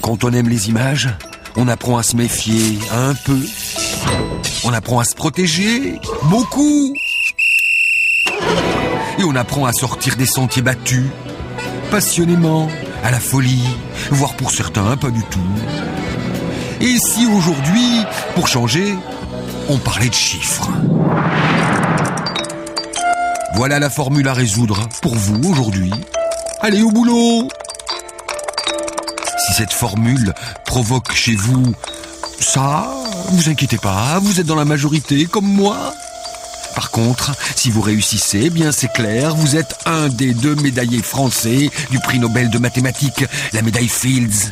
Quand on aime les images, on apprend à se méfier un peu. On apprend à se protéger beaucoup. Et on apprend à sortir des sentiers battus, passionnément, à la folie, voire pour certains, pas du tout. Et si aujourd'hui, pour changer, on parlait de chiffres? Voilà la formule à résoudre pour vous aujourd'hui. Allez au boulot! Si cette formule provoque chez vous ça, vous inquiétez pas, vous êtes dans la majorité comme moi. Par contre, si vous réussissez, eh bien c'est clair, vous êtes un des 2 médaillés français du prix Nobel de mathématiques, la médaille Fields.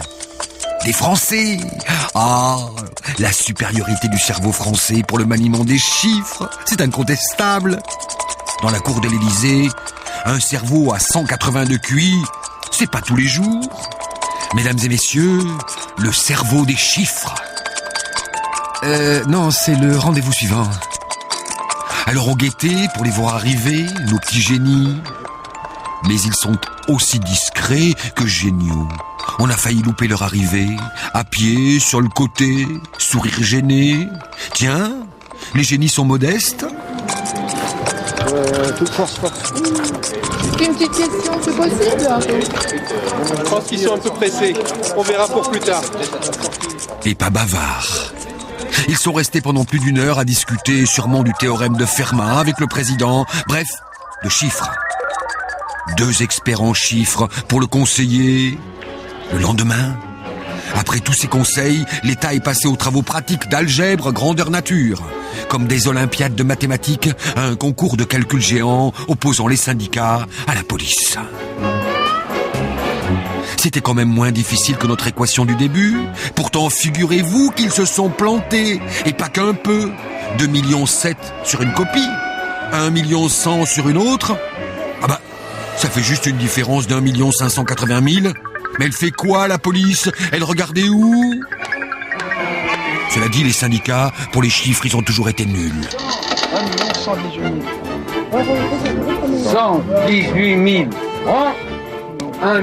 Des Français! Ah, la supériorité du cerveau français pour le maniement des chiffres, c'est incontestable. Dans la cour de l'Élysée, un cerveau à 180 de QI, c'est pas tous les jours. Mesdames et messieurs, le cerveau des chiffres. Non, c'est le rendez-vous suivant. Alors on guettait pour les voir arriver, nos petits génies. Mais ils sont aussi discrets que géniaux. On a failli louper leur arrivée, à pied, sur le côté, sourire gêné. Tiens, les génies sont modestes. Toute force. Une petite question, c'est possible? Je pense qu'ils sont un peu pressés. On verra pour plus tard. Et pas bavards. Ils sont restés pendant plus d'1 heure à discuter sûrement du théorème de Fermat avec le président. Bref, de chiffres. 2 experts en chiffres pour le conseiller. Le lendemain, après tous ces conseils, l'État est passé aux travaux pratiques d'algèbre grandeur nature. Comme des olympiades de mathématiques, un concours de calcul géant opposant les syndicats à la police. C'était quand même moins difficile que notre équation du début. Pourtant, figurez-vous qu'ils se sont plantés, et pas qu'un peu. 2,7 millions sur une copie, 1,1 million sur une autre. Ah bah, ça fait juste une différence d'1 580 000. Mais elle fait quoi, la police? Elle regardait où? Cela dit, les syndicats, pour les chiffres, ils ont toujours été nuls. 118 000 francs, 1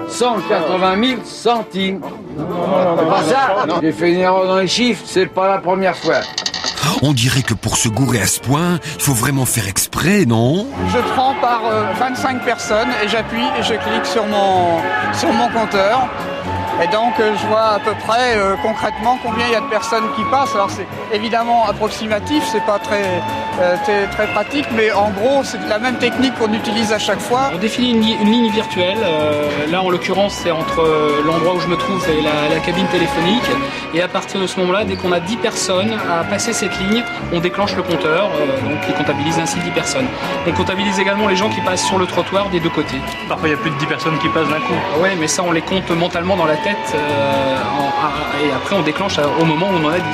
180 000 centimes. C'est pas ça? J'ai fait une erreur dans les chiffres, c'est pas la première fois. On dirait que pour se gourer à ce point, il faut vraiment faire exprès, non? Je prends par 25 personnes et j'appuie et je clique sur mon compteur. Et donc je vois à peu près concrètement combien il y a de personnes qui passent. Alors c'est évidemment approximatif, c'est pas très pratique, mais en gros c'est la même technique qu'on utilise à chaque fois. On définit une ligne virtuelle, là en l'occurrence c'est entre l'endroit où je me trouve et la cabine téléphonique, et à partir de ce moment-là, dès qu'on a 10 personnes à passer cette ligne, on déclenche le compteur, donc qui comptabilise ainsi 10 personnes. On comptabilise également les gens qui passent sur le trottoir des 2 côtés. Parfois il y a plus de 10 personnes qui passent d'un coup. Oui, mais ça on les compte mentalement dans la tête, et après on déclenche au moment où on en a 10.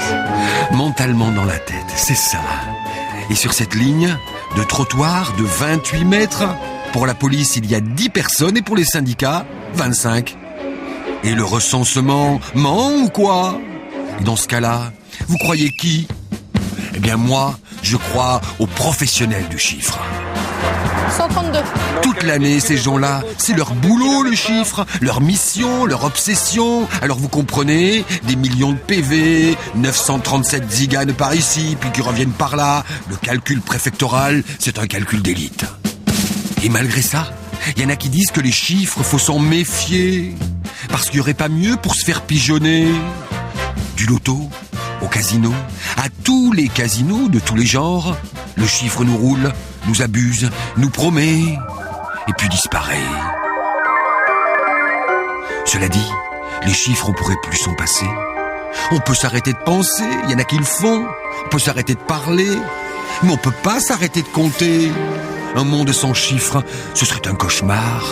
Mentalement dans la tête, c'est ça. Et sur cette ligne de trottoir de 28 mètres, pour la police, il y a 10 personnes et pour les syndicats, 25. Et le recensement ment ou quoi? Dans ce cas-là, vous croyez qui? Eh bien moi, je crois aux professionnels du chiffre. 132. Toute l'année, ces gens-là, c'est leur boulot, le chiffre, leur mission, leur obsession. Alors vous comprenez, des millions de PV, 937 ziganes par ici, puis qui reviennent par là. Le calcul préfectoral, c'est un calcul d'élite. Et malgré ça, il y en a qui disent que les chiffres, faut s'en méfier. Parce qu'il n'y aurait pas mieux pour se faire pigeonner. Du loto, au casino, à tous les casinos de tous les genres, le chiffre nous roule, nous abuse, nous promet, et puis disparaît. Cela dit, les chiffres, on pourrait plus s'en passer. On peut s'arrêter de penser, il y en a qui le font. On peut s'arrêter de parler, mais on peut pas s'arrêter de compter. Un monde sans chiffres, ce serait un cauchemar.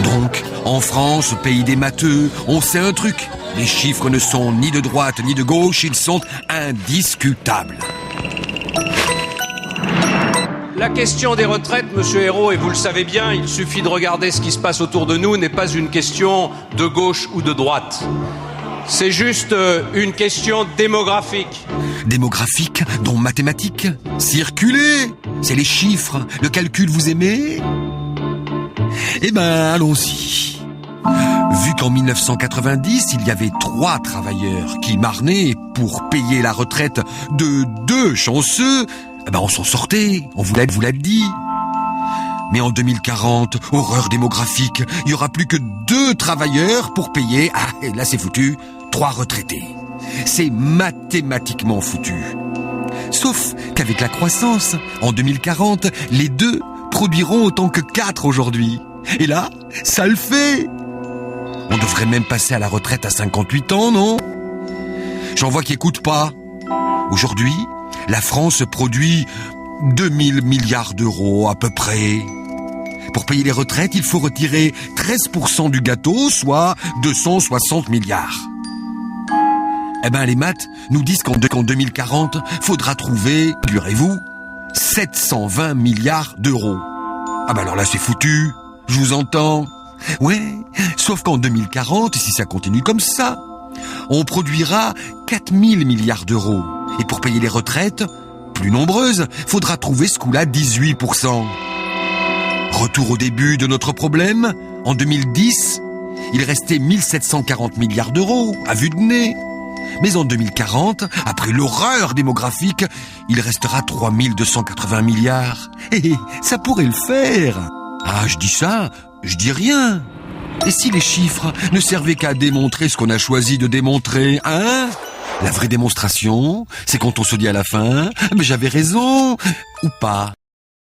Donc, en France, pays des matheux, on sait un truc. Les chiffres ne sont ni de droite ni de gauche, ils sont indiscutables. La question des retraites, monsieur Hérault, et vous le savez bien, il suffit de regarder ce qui se passe autour de nous, n'est pas une question de gauche ou de droite. c'est juste une question démographique. Démographique, dont mathématiques. Circulez! C'est les chiffres. Le calcul, vous aimez? Eh ben, allons-y. Vu qu'en 1990, il y avait 3 travailleurs qui marnaient pour payer la retraite de 2 chanceux, eh ben on s'en sortait, on vous l'a dit. Mais en 2040, horreur démographique, il y aura plus que 2 travailleurs pour payer, et là c'est foutu, 3 retraités. C'est mathématiquement foutu. Sauf qu'avec la croissance, en 2040, les 2 produiront autant que 4 aujourd'hui. Et là, ça le fait. On devrait même passer à la retraite à 58 ans, non? J'en vois qui écoutent pas. Aujourd'hui, la France produit 2000 milliards d'euros à peu près. Pour payer les retraites, il faut retirer 13% du gâteau, soit 260 milliards. Eh ben, les maths nous disent qu'en 2040, faudra trouver, figurez-vous, 720 milliards d'euros. Ah ben alors là, c'est foutu. Je vous entends. Ouais, sauf qu'en 2040, si ça continue comme ça, on produira 4000 milliards d'euros. Et pour payer les retraites, plus nombreuses, faudra trouver ce coup-là 18%. Retour au début de notre problème. En 2010, il restait 1740 milliards d'euros, à vue de nez. Mais en 2040, après l'horreur démographique, il restera 3280 milliards. Et ça pourrait le faire. Ah, je dis ça, je dis rien. Et si les chiffres ne servaient qu'à démontrer ce qu'on a choisi de démontrer, hein? La vraie démonstration, c'est quand on se dit à la fin, mais j'avais raison, ou pas.